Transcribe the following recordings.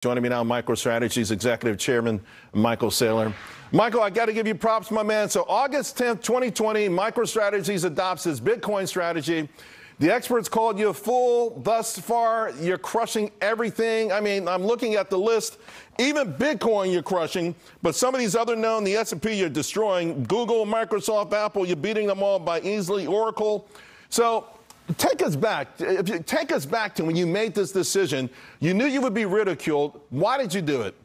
Joining me now, Microstrategy's Executive Chairman, Michael Saylor. Michael, I got to give you props, my man. So August 10th, 2020, Microstrategy adopts its Bitcoin strategy. The experts called you a fool. Thus far, you're crushing everything. I mean, I'm looking at the list. Even Bitcoin you're crushing, but some of these other known, the S&P you're destroying. Google, Microsoft, Apple, you're beating them all by easily. Oracle. So take us back. Take us back to when you made this decision. You knew you would be ridiculed. Why did you do it?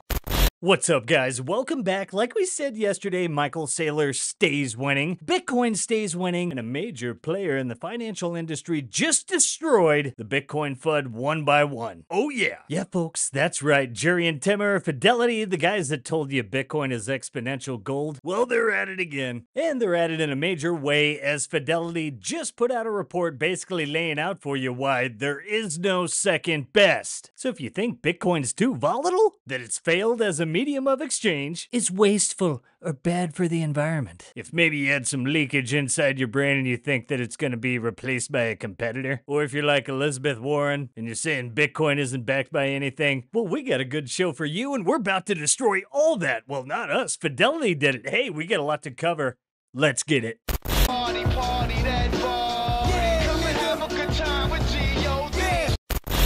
What's up, guys? Welcome back. Like we said yesterday, Michael Saylor stays winning, Bitcoin stays winning, and a major player in the financial industry just destroyed the Bitcoin FUD one by one. Oh yeah. Yeah, folks, that's right. Jurrien, Fidelity, the guys that told you Bitcoin is exponential gold, well, they're at it again. And they're at it in a major way, as Fidelity just put out a report basically laying out for you why there is no second best. So if you think Bitcoin's too volatile, that it's failed as a medium of exchange, is wasteful or bad for the environment, if maybe you had some leakage inside your brain and you think that it's going to be replaced by a competitor, or if you're like Elizabeth Warren and you're saying Bitcoin isn't backed by anything, well, we got a good show for you and we're about to destroy all that. Well, not us. Fidelity did it. Hey, we got a lot to cover. Let's get it. Party, that party. Yeah, come and have a good time with G.O.D.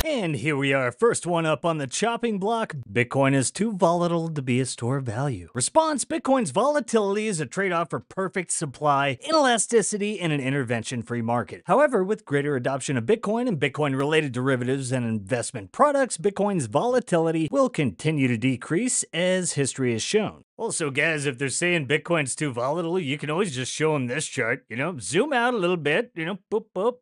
And here we are, first one up on the chopping block. Bitcoin is too volatile to be a store of value. Response: Bitcoin's volatility is a trade-off for perfect supply, inelasticity, and an intervention-free market. However, with greater adoption of Bitcoin and Bitcoin-related derivatives and investment products, Bitcoin's volatility will continue to decrease, as history has shown. Also, guys, if they're saying Bitcoin's too volatile, you can always just show them this chart. Zoom out a little bit, boop, boop.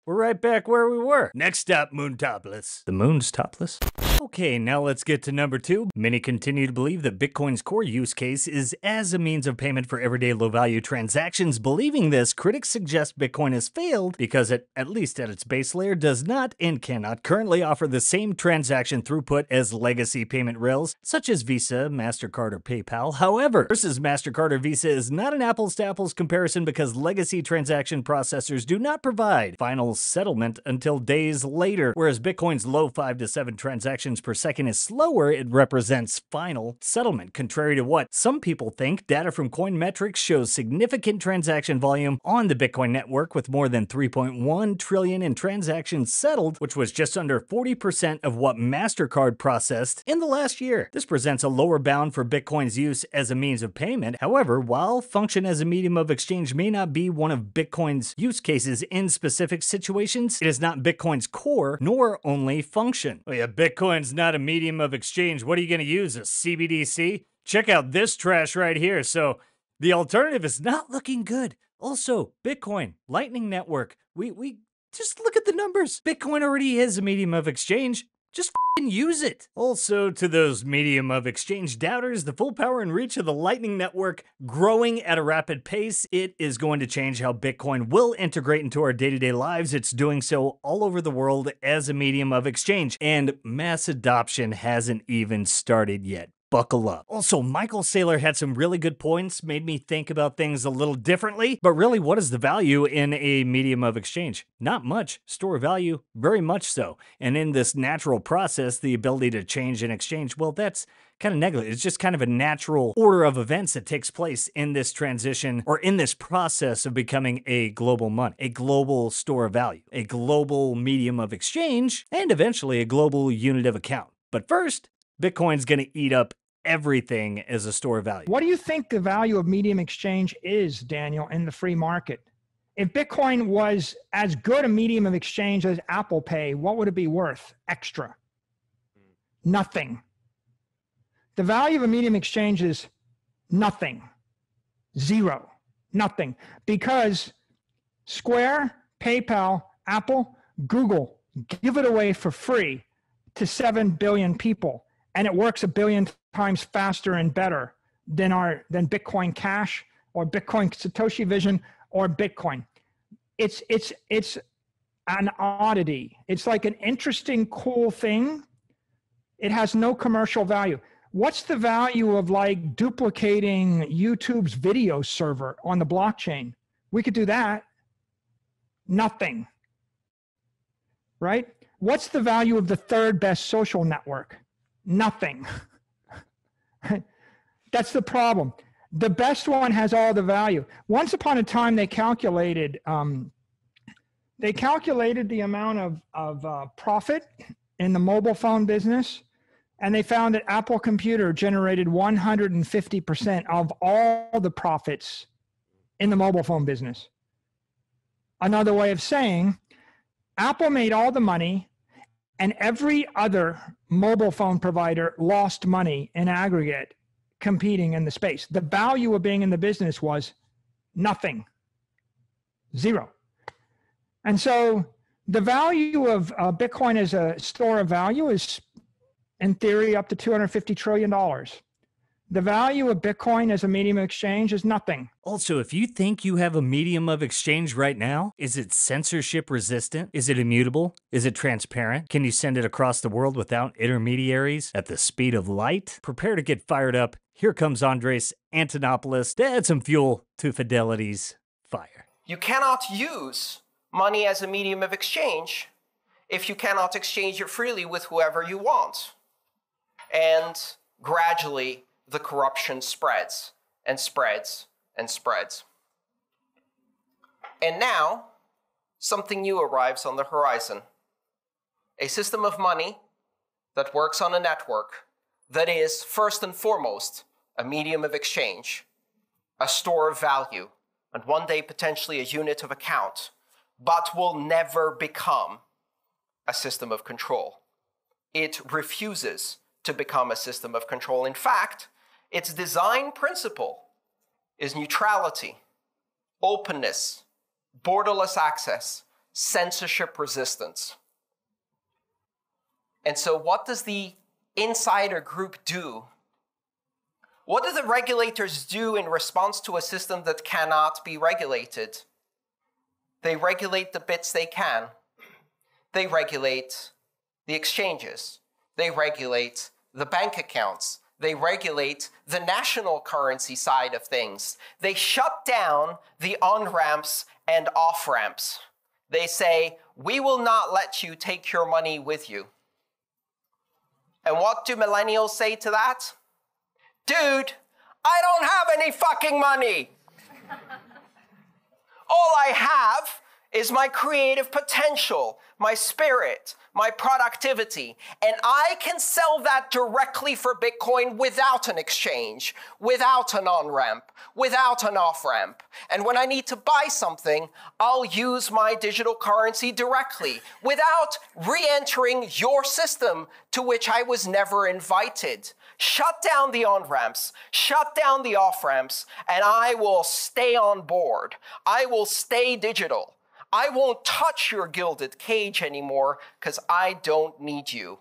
We're right back where we were. Next up, moon topless. The moon's topless? Okay, now let's get to number 2. Many continue to believe that Bitcoin's core use case is as a means of payment for everyday low-value transactions. Believing this, critics suggest Bitcoin has failed because it, at least at its base layer, does not and cannot currently offer the same transaction throughput as legacy payment rails, such as Visa, MasterCard, or PayPal. However, versus MasterCard or Visa is not an apples-to-apples comparison because legacy transaction processors do not provide final settlement until days later, whereas Bitcoin's low 5 to 7 transactions per second is slower. It represents final settlement. Contrary to what some people think, data from Coinmetrics shows significant transaction volume on the Bitcoin network, with more than 3.1 trillion in transactions settled, which was just under 40% of what MasterCard processed in the last year. This presents a lower bound for Bitcoin's use as a means of payment. However, while function as a medium of exchange may not be one of Bitcoin's use cases in specific situations, it is not Bitcoin's core nor only function. Oh yeah, Bitcoin's not a medium of exchange. What are you going to use, a CBDC? Check out this trash right here. So the alternative is not looking good. Also, Bitcoin, Lightning Network. We just look at the numbers. Bitcoin already is a medium of exchange. Just use it. Also, to those medium of exchange doubters, the full power and reach of the Lightning Network growing at a rapid pace. It is going to change how Bitcoin will integrate into our day-to-day lives. It's doing so all over the world as a medium of exchange, and mass adoption hasn't even started yet. Buckle up. Also, Michael Saylor had some really good points, made me think about things a little differently. But really, what is the value in a medium of exchange? Not much. Store value, very much so. And in this natural process, the ability to change and exchange, well, that's kind of negligent. It's just kind of a natural order of events that takes place in this transition, or in this process of becoming a global money, a global store of value, a global medium of exchange, and eventually a global unit of account. But first, Bitcoin's going to eat up everything as a store of value. What do you think the value of medium exchange is, Daniel, in the free market? If Bitcoin was as good a medium of exchange as Apple Pay, what would it be worth extra? Nothing. The value of a medium exchange is nothing. Zero. Nothing. Because Square, PayPal, Apple, Google give it away for free to 7 billion people. And it works 1 billion times faster and better than Bitcoin Cash or Bitcoin Satoshi Vision or Bitcoin. It's an oddity. It's like an interesting, cool thing. It has no commercial value. What's the value of like duplicating YouTube's video server on the blockchain? We could do that. Nothing. Right? What's the value of the third best social network? Nothing. That's the problem. The best one has all the value. Once upon a time, they calculated the amount of profit in the mobile phone business, and they found that Apple Computer generated 150% of all the profits in the mobile phone business. Another way of saying, Apple made all the money, and every other mobile phone provider lost money in aggregate competing in the space. The value of being in the business was nothing, zero. And so the value of Bitcoin as a store of value is, in theory, up to $250 trillion. The value of Bitcoin as a medium of exchange is nothing. Also, if you think you have a medium of exchange right now, is it censorship resistant? Is it immutable? Is it transparent? Can you send it across the world without intermediaries at the speed of light? Prepare to get fired up. Here comes Andres Antonopoulos to add some fuel to Fidelity's fire. You cannot use money as a medium of exchange if you cannot exchange it freely with whoever you want. And gradually, the corruption spreads and spreads and spreads. And now, something new arrives on the horizon. A system of money that works on a network that is, first and foremost, a medium of exchange, a store of value, and one day potentially a unit of account, but will never become a system of control. It refuses to become a system of control. In fact, its design principle is neutrality, openness, borderless access, censorship resistance. And so what does the insider group do? What do the regulators do in response to a system that cannot be regulated? They regulate the bits they can. They regulate the exchanges. They regulate the bank accounts. They regulate the national currency side of things. They shut down the on-ramps and off-ramps. They say, we will not let you take your money with you. And what do millennials say to that? Dude, I don't have any fucking money. All I have is my creative potential, my spirit, my productivity, and I can sell that directly for Bitcoin without an exchange, without an on-ramp, without an off-ramp. And when I need to buy something, I'll use my digital currency directly without re-entering your system to which I was never invited. Shut down the on-ramps, shut down the off-ramps, and I will stay on board. I will stay digital. I won't touch your gilded cage anymore because I don't need you.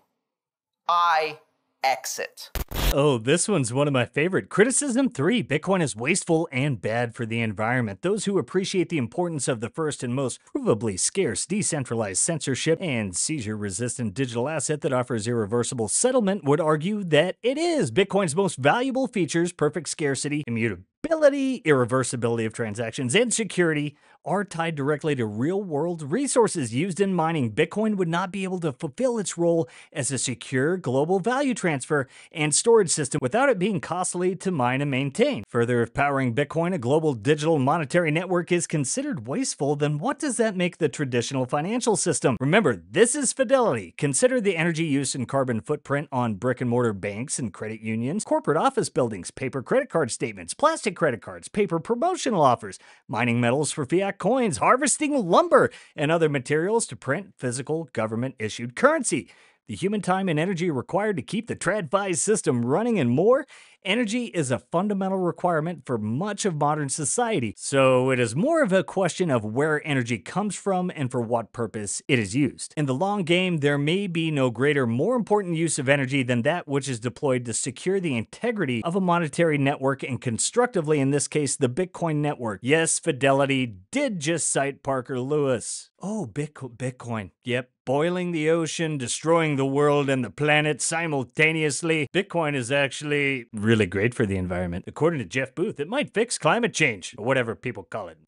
I exit. Oh, this one's one of my favorite. Criticism 3. Bitcoin is wasteful and bad for the environment. Those who appreciate the importance of the first and most provably scarce decentralized censorship and seizure-resistant digital asset that offers irreversible settlement would argue that it is. Bitcoin's most valuable features, perfect scarcity, immutability, irreversibility of transactions, and security are tied directly to real-world resources used in mining. Bitcoin would not be able to fulfill its role as a secure global value transfer and storage system without it being costly to mine and maintain. Further, if powering Bitcoin, a global digital monetary network, is considered wasteful, then what does that make the traditional financial system? Remember, this is Fidelity. Consider the energy use and carbon footprint on brick-and-mortar banks and credit unions, corporate office buildings, paper credit card statements, plastic credit cards, paper promotional offers, mining metals for fiat coins, harvesting lumber and other materials to print physical government-issued currency. The human time and energy required to keep the TradFi system running and more. Energy is a fundamental requirement for much of modern society, so it is more of a question of where energy comes from and for what purpose it is used. In the long game, there may be no greater, more important use of energy than that which is deployed to secure the integrity of a monetary network, and constructively, in this case, the Bitcoin network. Yes, Fidelity did just cite Parker Lewis. Oh, Bitcoin. Yep. Boiling the ocean, destroying the world and the planet simultaneously. Bitcoin is actually really great for the environment. According to Jeff Booth, it might fix climate change, or whatever people call it.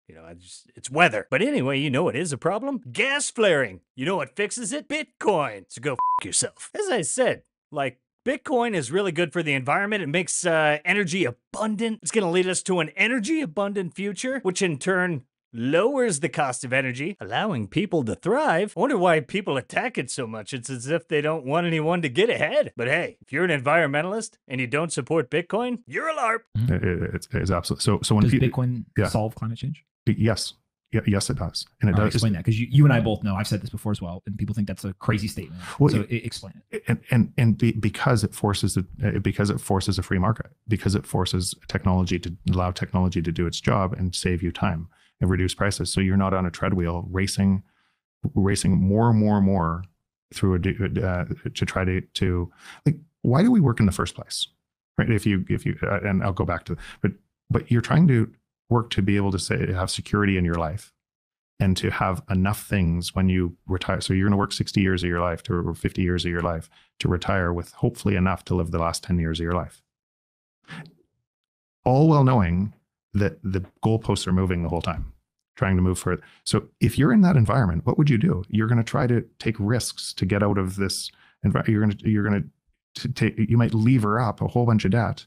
You know, it's weather. But anyway, you know what is a problem? Gas flaring. You know what fixes it? Bitcoin. So go f*** yourself. As I said, Like, Bitcoin is really good for the environment. It makes energy abundant. It's going to lead us to an energy abundant future, which in turn lowers the cost of energy, allowing people to thrive. I wonder why people attack it so much. It's as if they don't want anyone to get ahead. But hey, if you're an environmentalist and you don't support Bitcoin, you're a LARP. It's absolutely. So when does Bitcoin solve climate change? Yes. Yes, it does. And it does. Explain that, because you and I both know, I've said this before as well, and people think that's a crazy statement. Well, so explain it. Because it forces a free market, because it forces technology to allow technology to do its job and save you time and reduce prices. So you're not on a treadwheel racing more and more and more through to try to like, why do we work in the first place? Right. If you and I'll go back to, but you're trying to work to be able to have security in your life and to have enough things when you retire. So you're going to work 60 years of your life or 50 years of your life to retire with hopefully enough to live the last 10 years of your life. All while knowing that the goalposts are moving the whole time, trying to move further. So if you're in that environment, what would you do? You're going to try to take risks to get out of this environment. You might lever up a whole bunch of debt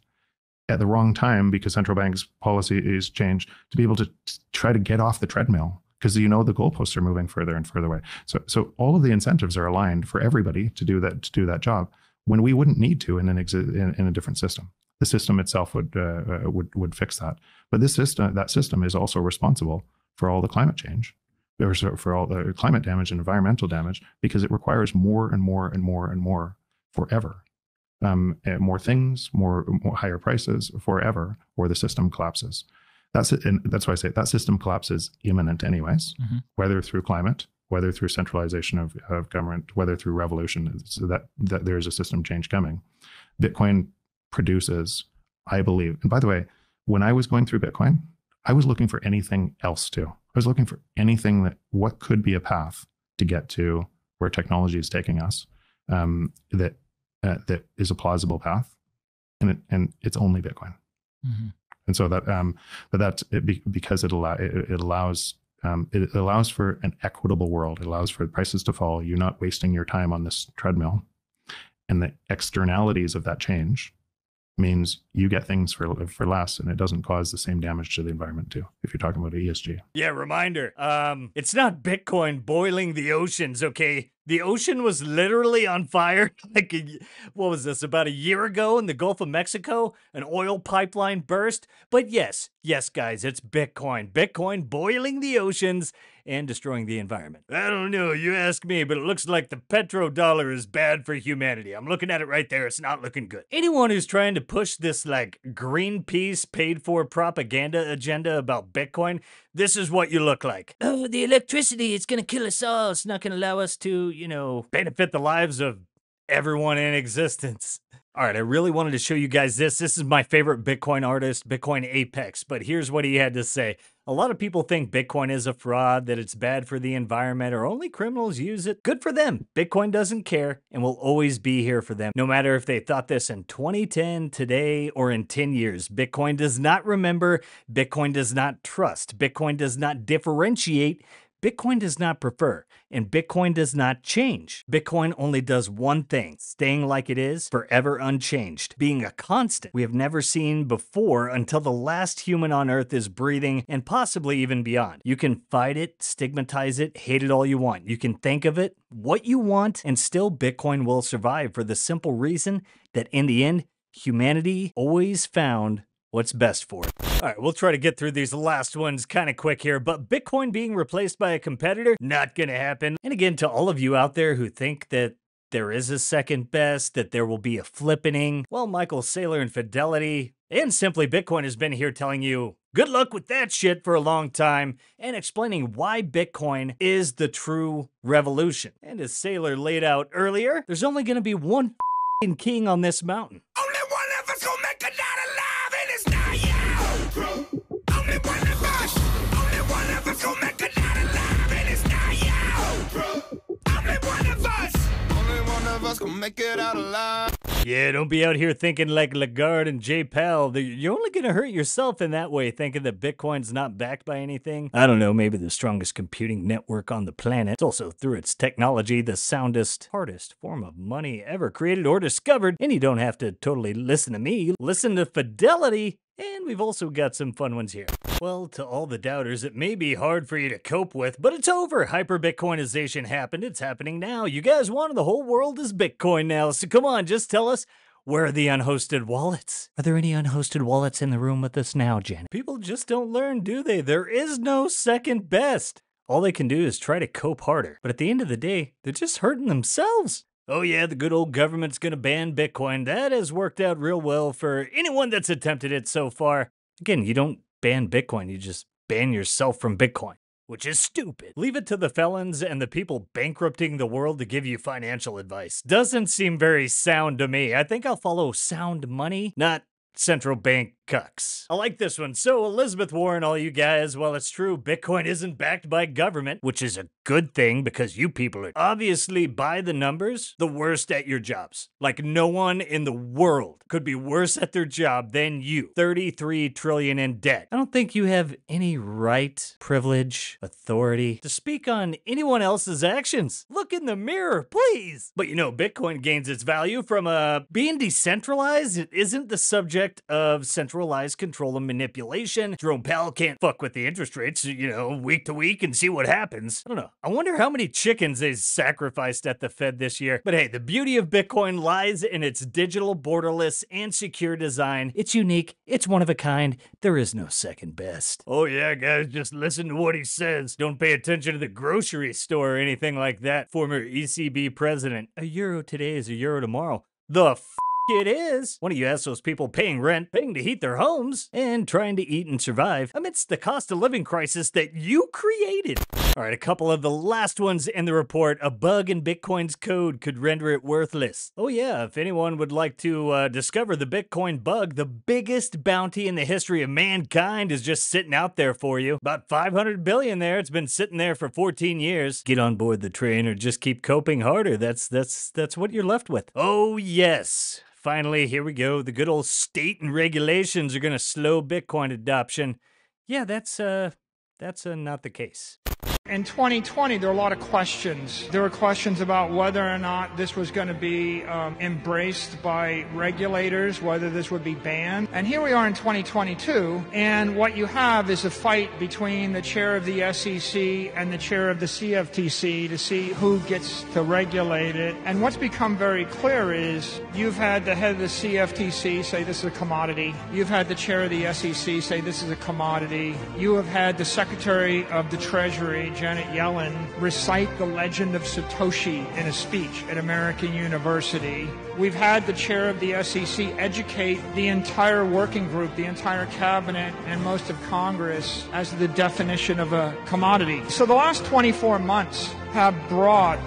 at the wrong time because central bank's policy is changed to be able to try to get off the treadmill because the goalposts are moving further and further away. So all of the incentives are aligned for everybody to do that job when we wouldn't need to in a different system. The system itself would fix that. But that system is also responsible for all the climate change, or for all the climate damage and environmental damage, because it requires more and more and more and more forever. More things, more higher prices forever, or the system collapses. That's it, and that's why I say that system collapse is imminent anyways, whether through climate, whether through centralization of government, whether through revolution, so that there's a system change coming. Bitcoin produces, I believe, and by the way, when I was going through Bitcoin, I was looking for anything else too. I was looking for anything what could be a path to get to where technology is taking us, that is a plausible path, and it's only Bitcoin. And so that, but that's because it allows for an equitable world. It allows for prices to fall. You're not wasting your time on this treadmill, and the externalities of that change means you get things for less, and it doesn't cause the same damage to the environment too, if you're talking about ESG. Yeah, reminder. It's not Bitcoin boiling the oceans, okay? The ocean was literally on fire. Like, what was this, about a year ago in the Gulf of Mexico? An oil pipeline burst? But yes, guys, it's Bitcoin. Bitcoin boiling the oceans and destroying the environment. I don't know, you ask me, but it looks like the petrodollar is bad for humanity. I'm looking at it right there. It's not looking good. Anyone who's trying to push this, like, Greenpeace paid-for propaganda agenda about Bitcoin, this is what you look like. Oh, the electricity, it's gonna kill us all. It's not gonna allow us to, benefit the lives of everyone in existence. All right, I really wanted to show you guys this. This is my favorite Bitcoin artist, Bitcoin Apex, but here's what he had to say. A lot of people think Bitcoin is a fraud, that it's bad for the environment, or only criminals use it. Good for them. Bitcoin doesn't care and will always be here for them. No matter if they thought this in 2010, today, or in 10 years. Bitcoin does not remember. Bitcoin does not trust. Bitcoin does not differentiate. Bitcoin does not prefer, and Bitcoin does not change. Bitcoin only does one thing, staying like it is, forever unchanged, being a constant we have never seen before until the last human on Earth is breathing, and possibly even beyond. You can fight it, stigmatize it, hate it all you want. You can think of it what you want, and still Bitcoin will survive for the simple reason that in the end, humanity always found what's best for it. All right, we'll try to get through these last ones kind of quick here, but Bitcoin being replaced by a competitor, not gonna happen. And again, to all of you out there who think that there is a second best, that there will be a flippening, well, Michael Saylor and Fidelity, and Simply Bitcoin has been here telling you, good luck with that shit for a long time, and explaining why Bitcoin is the true revolution. And as Saylor laid out earlier, there's only gonna be one f***ing king on this mountain. Only one of us gonna make it out alive, and it's not you. Only one of us. Only one of us gonna make it out alive, and it's not you. Only one of us. Only one of us gonna make it out alive. Yeah, don't be out here thinking like Lagarde and Jay Powell. You're only going to hurt yourself in that way, thinking that Bitcoin's not backed by anything. I don't know, maybe the strongest computing network on the planet. It's also, through its technology, the soundest, hardest form of money ever created or discovered. And you don't have to totally listen to me. Listen to Fidelity. And we've also got some fun ones here. Well, to all the doubters, it may be hard for you to cope with, but it's over. Hyper-Bitcoinization happened. It's happening now. You guys wanted the whole world is Bitcoin now, so come on, just tell us, where are the unhosted wallets? Are there any unhosted wallets in the room with us now, Janet? People just don't learn, do they? There is no second best. All they can do is try to cope harder. But at the end of the day, they're just hurting themselves. Oh yeah, the good old government's gonna ban Bitcoin. That has worked out real well for anyone that's attempted it so far. Again, you don't ban Bitcoin, you just ban yourself from Bitcoin, which is stupid. Leave it to the felons and the people bankrupting the world to give you financial advice. Doesn't seem very sound to me. I think I'll follow sound money, not central bank cucks. I like this one. So Elizabeth Warren, all you guys, well, it's true, Bitcoin isn't backed by government, which is a good thing because you people are obviously, by the numbers, the worst at your jobs. Like no one in the world could be worse at their job than you. 33 trillion in debt. I don't think you have any right, privilege, authority to speak on anyone else's actions. Look in the mirror, please. But you know, Bitcoin gains its value from being decentralized. It isn't the subject of centralized control and manipulation. Jerome Powell can't fuck with the interest rates, you know, week to week and see what happens. I don't know. I wonder how many chickens they sacrificed at the Fed this year. But hey, the beauty of Bitcoin lies in its digital, borderless, and secure design. It's unique. It's one of a kind. There is no second best. Oh yeah, guys, just listen to what he says. Don't pay attention to the grocery store or anything like that. Former ECB president. A euro today is a euro tomorrow. The it is. One of you ask those people paying rent, paying to heat their homes, and trying to eat and survive amidst the cost of living crisis that you created. All right, a couple of the last ones in the report. A bug in Bitcoin's code could render it worthless. Oh yeah, if anyone would like to discover the Bitcoin bug, the biggest bounty in the history of mankind is just sitting out there for you. About 500 billion there. It's been sitting there for 14 years. Get on board the train or just keep coping harder. That's what you're left with. Oh yes. Finally, here we go. The good old state and regulations are going to slow Bitcoin adoption. Yeah, that's not the case. In 2020, there were a lot of questions. There were questions about whether or not this was going to be embraced by regulators, whether this would be banned. And here we are in 2022, and what you have is a fight between the chair of the SEC and the chair of the CFTC to see who gets to regulate it. And what's become very clear is you've had the head of the CFTC say this is a commodity. You've had the chair of the SEC say this is a commodity. You have had the Secretary of the Treasury, Janet Yellen, recite the legend of Satoshi in a speech at American University. We've had the chair of the SEC educate the entire working group, the entire cabinet, and most of Congress as to the definition of a commodity. So the last 24 months have brought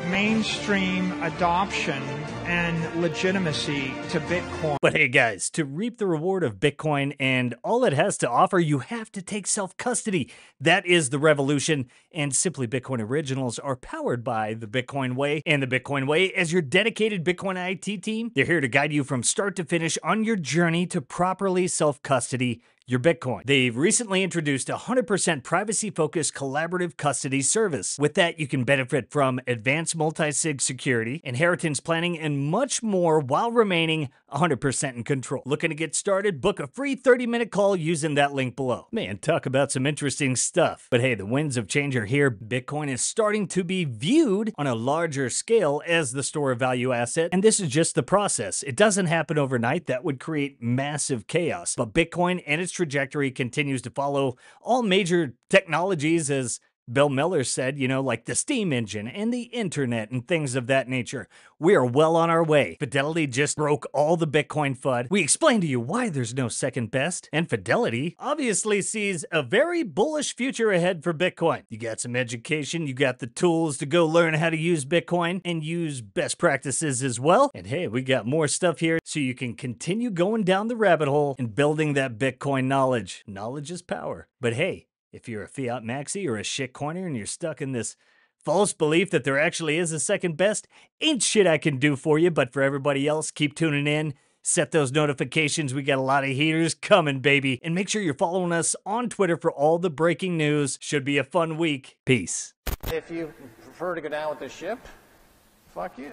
mainstream adoption and legitimacy to Bitcoin. But hey guys, to reap the reward of Bitcoin and all it has to offer, you have to take self-custody. That is the revolution, and Simply Bitcoin Originals are powered by the Bitcoin Way. And the Bitcoin Way, as your dedicated Bitcoin IT team, they're here to guide you from start to finish on your journey to properly self-custody your Bitcoin. They've recently introduced a 100% privacy-focused collaborative custody service. With that, you can benefit from advanced multi-sig security, inheritance planning, and much more while remaining 100% in control. Looking to get started? Book a free 30-minute call using that link below. Man, talk about some interesting stuff. But hey, the winds of change are here. Bitcoin is starting to be viewed on a larger scale as the store of value asset, and this is just the process. It doesn't happen overnight. That would create massive chaos. But Bitcoin and its trajectory continues to follow all major technologies, as Bill Miller said, you know, like the steam engine and the internet and things of that nature. We are well on our way. Fidelity just broke all the Bitcoin FUD. We explained to you why there's no second best. And Fidelity obviously sees a very bullish future ahead for Bitcoin. You got some education, you got the tools to go learn how to use Bitcoin and use best practices as well. And hey, we got more stuff here so you can continue going down the rabbit hole and building that Bitcoin knowledge. Knowledge is power. But hey, if you're a fiat maxi or a shitcoiner and you're stuck in this False belief that there actually is a second best ain't shit I can do for you, but for everybody else, keep tuning in. Set those notifications. We got a lot of heaters coming, baby. And make sure you're following us on Twitter for all the breaking news. Should be a fun week. Peace. If you prefer to go down with the ship, fuck you.